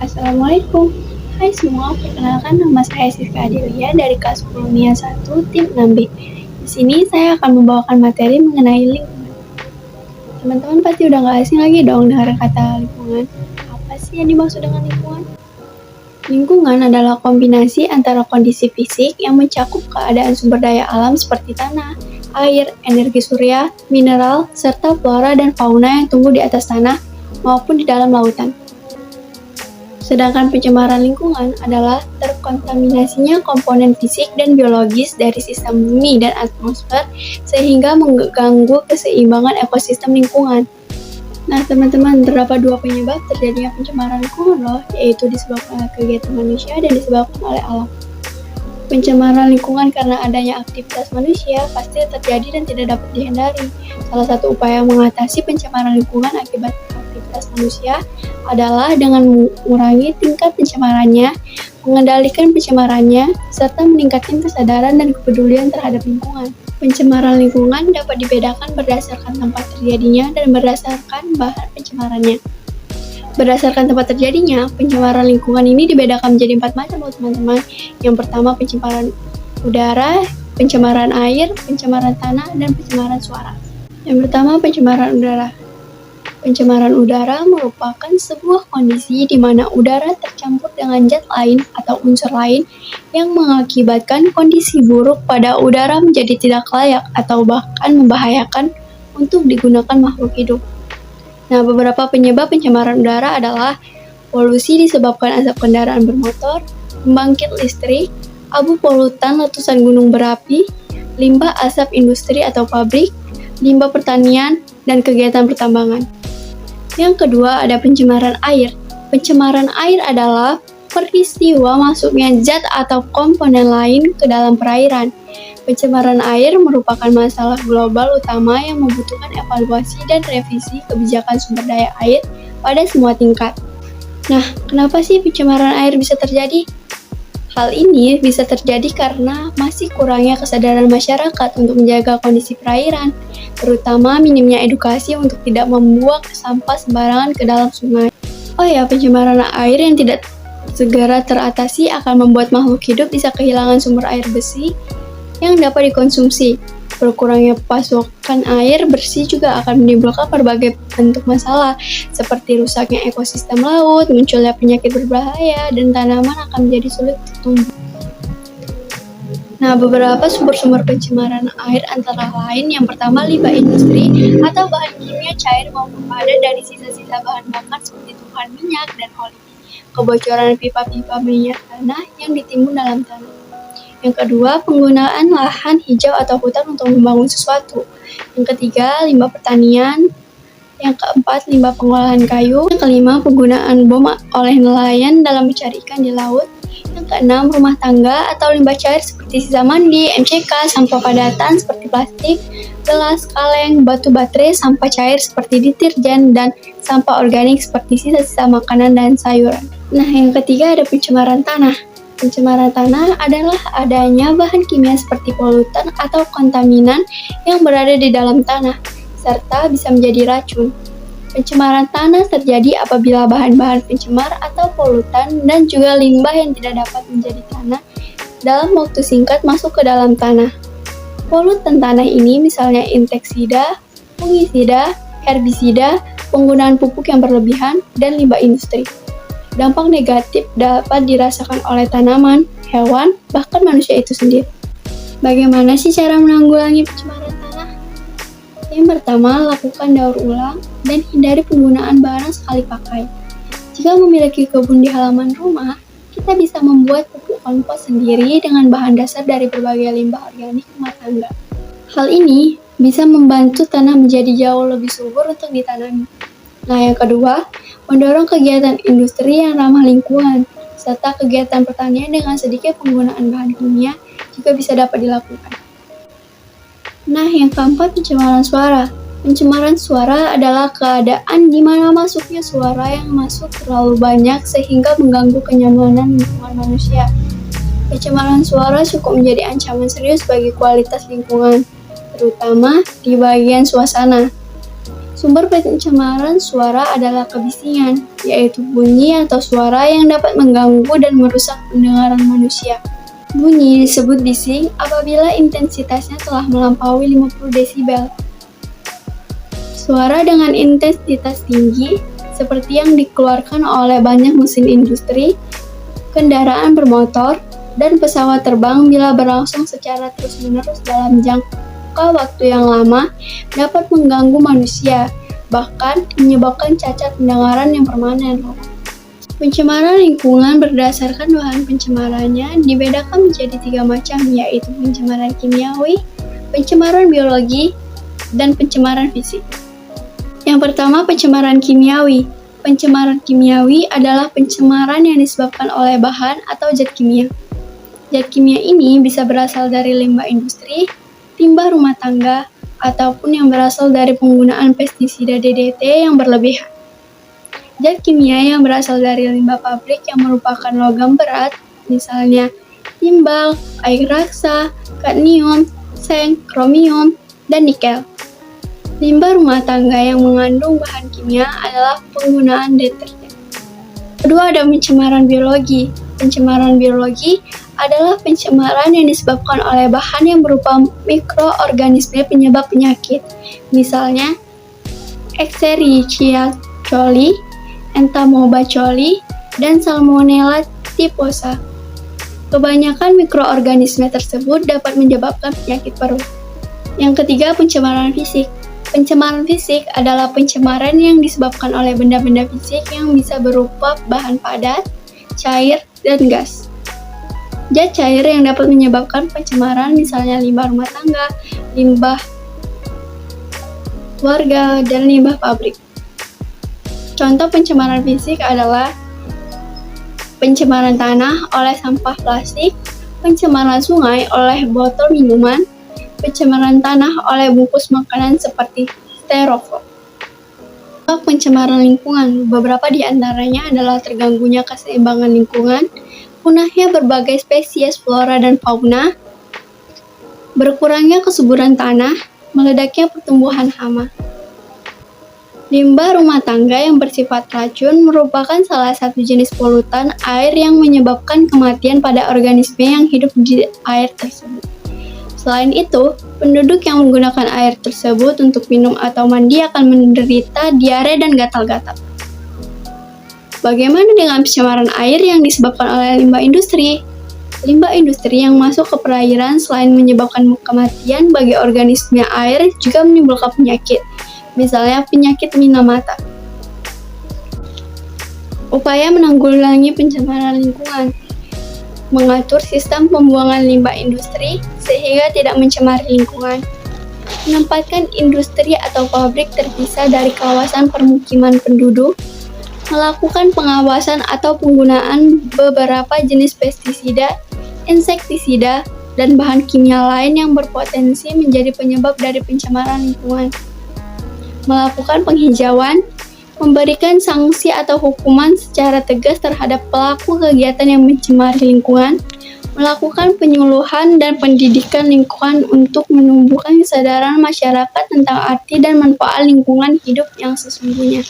Assalamualaikum. Hai semua, perkenalkan nama saya Siska Adelia dari kelas 10 MIA 1 tim 6B. Di sini saya akan membawakan materi mengenai lingkungan. Teman-teman pasti udah gak asing lagi dong dengar kata lingkungan. Apa sih yang dimaksud dengan lingkungan? Lingkungan adalah kombinasi antara kondisi fisik yang mencakup keadaan sumber daya alam seperti tanah, air, energi surya, mineral, serta flora dan fauna yang tumbuh di atas tanah maupun di dalam lautan. Sedangkan pencemaran lingkungan adalah terkontaminasinya komponen fisik dan biologis dari sistem bumi dan atmosfer sehingga mengganggu keseimbangan ekosistem lingkungan. Nah teman-teman, terdapat dua penyebab terjadinya pencemaran lingkungan loh, yaitu disebabkan oleh kegiatan manusia dan disebabkan oleh alam. Pencemaran lingkungan karena adanya aktivitas manusia pasti terjadi dan tidak dapat dihindari. Salah satu upaya mengatasi pencemaran lingkungan akibat aktivitas manusia adalah dengan mengurangi tingkat pencemarannya, mengendalikan pencemarannya, serta meningkatkan kesadaran dan kepedulian terhadap lingkungan. Pencemaran lingkungan dapat dibedakan berdasarkan tempat terjadinya dan berdasarkan bahan pencemarannya. Berdasarkan tempat terjadinya, pencemaran lingkungan ini dibedakan menjadi 4 macam loh teman-teman. Yang pertama pencemaran udara, pencemaran air, pencemaran tanah, dan pencemaran suara. Yang pertama pencemaran udara. Pencemaran udara merupakan sebuah kondisi di mana udara tercampur dengan zat lain atau unsur lain yang mengakibatkan kondisi buruk pada udara menjadi tidak layak atau bahkan membahayakan untuk digunakan makhluk hidup. Nah, beberapa penyebab pencemaran udara adalah polusi disebabkan asap kendaraan bermotor, pembangkit listrik, abu polutan letusan gunung berapi, limbah asap industri atau pabrik, limbah pertanian, dan kegiatan pertambangan. Yang kedua ada pencemaran air. Pencemaran air adalah peristiwa masuknya zat atau komponen lain ke dalam perairan. Pencemaran air merupakan masalah global utama yang membutuhkan evaluasi dan revisi kebijakan sumber daya air pada semua tingkat. Nah, kenapa sih pencemaran air bisa terjadi? Hal ini bisa terjadi karena masih kurangnya kesadaran masyarakat untuk menjaga kondisi perairan, terutama minimnya edukasi untuk tidak membuang sampah sembarangan ke dalam sungai. Oh ya, pencemaran air yang tidak segera teratasi akan membuat makhluk hidup bisa kehilangan sumber air bersih yang dapat dikonsumsi. Berkurangnya pasokan air bersih juga akan menimbulkan berbagai bentuk masalah, seperti rusaknya ekosistem laut, munculnya penyakit berbahaya, dan tanaman akan menjadi sulit tumbuh. Nah, beberapa sumber-sumber pencemaran air antara lain yang pertama limbah industri atau bahan kimia cair maupun padat dari sisa-sisa bahan bakar seperti tumpahan minyak dan oli, kebocoran pipa-pipa minyak tanah yang ditimbun dalam tanah. Yang kedua, penggunaan lahan hijau atau hutan untuk membangun sesuatu. Yang ketiga, limbah pertanian. Yang keempat, limbah pengolahan kayu. Yang kelima, penggunaan bom oleh nelayan dalam mencari ikan di laut. Yang keenam, rumah tangga atau limbah cair seperti sisa mandi, MCK, sampah padatan seperti plastik, gelas, kaleng, batu baterai, sampah cair seperti deterjen, dan sampah organik seperti sisa-sisa makanan dan sayuran. Nah, yang ketiga ada pencemaran tanah. Pencemaran tanah adalah adanya bahan kimia seperti polutan atau kontaminan yang berada di dalam tanah, serta bisa menjadi racun. Pencemaran tanah terjadi apabila bahan-bahan pencemar atau polutan dan juga limbah yang tidak dapat menjadi tanah dalam waktu singkat masuk ke dalam tanah. Polutan tanah ini misalnya inseksida, fungisida, herbisida, penggunaan pupuk yang berlebihan, dan limbah industri. Dampak negatif dapat dirasakan oleh tanaman, hewan, bahkan manusia itu sendiri. Bagaimana sih cara menanggulangi pencemaran tanah? Yang pertama, lakukan daur ulang dan hindari penggunaan barang sekali pakai. Jika memiliki kebun di halaman rumah, kita bisa membuat pupuk kompos sendiri dengan bahan dasar dari berbagai limbah organik rumah tangga. Hal ini bisa membantu tanah menjadi jauh lebih subur untuk ditanami. Nah, yang kedua, mendorong kegiatan industri yang ramah lingkungan, serta kegiatan pertanian dengan sedikit penggunaan bahan kimia juga bisa dapat dilakukan. Nah, yang keempat, pencemaran suara. Pencemaran suara adalah keadaan di mana masuknya suara yang masuk terlalu banyak sehingga mengganggu kenyamanan lingkungan manusia. Pencemaran suara cukup menjadi ancaman serius bagi kualitas lingkungan, terutama di bagian suasana. Sumber pencemaran suara adalah kebisingan, yaitu bunyi atau suara yang dapat mengganggu dan merusak pendengaran manusia. Bunyi disebut bising apabila intensitasnya telah melampaui 50 desibel. Suara dengan intensitas tinggi, seperti yang dikeluarkan oleh banyak mesin industri, kendaraan bermotor, dan pesawat terbang bila berlangsung secara terus-menerus dalam jangka waktu yang lama, dapat mengganggu manusia, bahkan menyebabkan cacat pendengaran yang permanen. Pencemaran lingkungan berdasarkan bahan pencemarannya dibedakan menjadi 3 macam, yaitu pencemaran kimiawi, pencemaran biologi, dan pencemaran fisik. Yang pertama, pencemaran kimiawi. Pencemaran kimiawi adalah pencemaran yang disebabkan oleh bahan atau zat kimia. Zat kimia ini bisa berasal dari limbah industri, limbah rumah tangga, ataupun yang berasal dari penggunaan pestisida DDT yang berlebihan. Zat kimia yang berasal dari limbah pabrik yang merupakan logam berat, misalnya timbal, air raksa, kadmium, seng, kromium, dan nikel. Limbah rumah tangga yang mengandung bahan kimia adalah penggunaan deterjen. Kedua, ada pencemaran biologi. Pencemaran biologi adalah pencemaran yang disebabkan oleh bahan yang berupa mikroorganisme penyebab penyakit, misalnya Escherichia coli, Entamoeba-coli, dan Salmonella typhosa. Kebanyakan mikroorganisme tersebut dapat menyebabkan penyakit paru. Yang ketiga, pencemaran fisik. Pencemaran fisik adalah pencemaran yang disebabkan oleh benda-benda fisik yang bisa berupa bahan padat, cair, dan gas. Zat cair yang dapat menyebabkan pencemaran misalnya limbah rumah tangga, limbah warga, dan limbah pabrik. Contoh pencemaran fisik adalah pencemaran tanah oleh sampah plastik, pencemaran sungai oleh botol minuman, pencemaran tanah oleh bungkus makanan seperti styrofoam. Pencemaran lingkungan, beberapa di antaranya adalah terganggunya keseimbangan lingkungan, punahnya berbagai spesies flora dan fauna, berkurangnya kesuburan tanah, meledaknya pertumbuhan hama. Limbah rumah tangga yang bersifat racun merupakan salah satu jenis polutan air yang menyebabkan kematian pada organisme yang hidup di air tersebut. Selain itu, penduduk yang menggunakan air tersebut untuk minum atau mandi akan menderita diare dan gatal-gatal. Bagaimana dengan pencemaran air yang disebabkan oleh limbah industri? Limbah industri yang masuk ke perairan selain menyebabkan kematian bagi organisme air juga menimbulkan penyakit, misalnya penyakit Minamata. Upaya menanggulangi pencemaran lingkungan: mengatur sistem pembuangan limbah industri sehingga tidak mencemari lingkungan, menempatkan industri atau pabrik terpisah dari kawasan permukiman penduduk, melakukan pengawasan atau penggunaan beberapa jenis pestisida, insektisida, dan bahan kimia lain yang berpotensi menjadi penyebab dari pencemaran lingkungan, melakukan penghijauan, memberikan sanksi atau hukuman secara tegas terhadap pelaku kegiatan yang mencemari lingkungan, melakukan penyuluhan dan pendidikan lingkungan untuk menumbuhkan kesadaran masyarakat tentang arti dan manfaat lingkungan hidup yang sesungguhnya.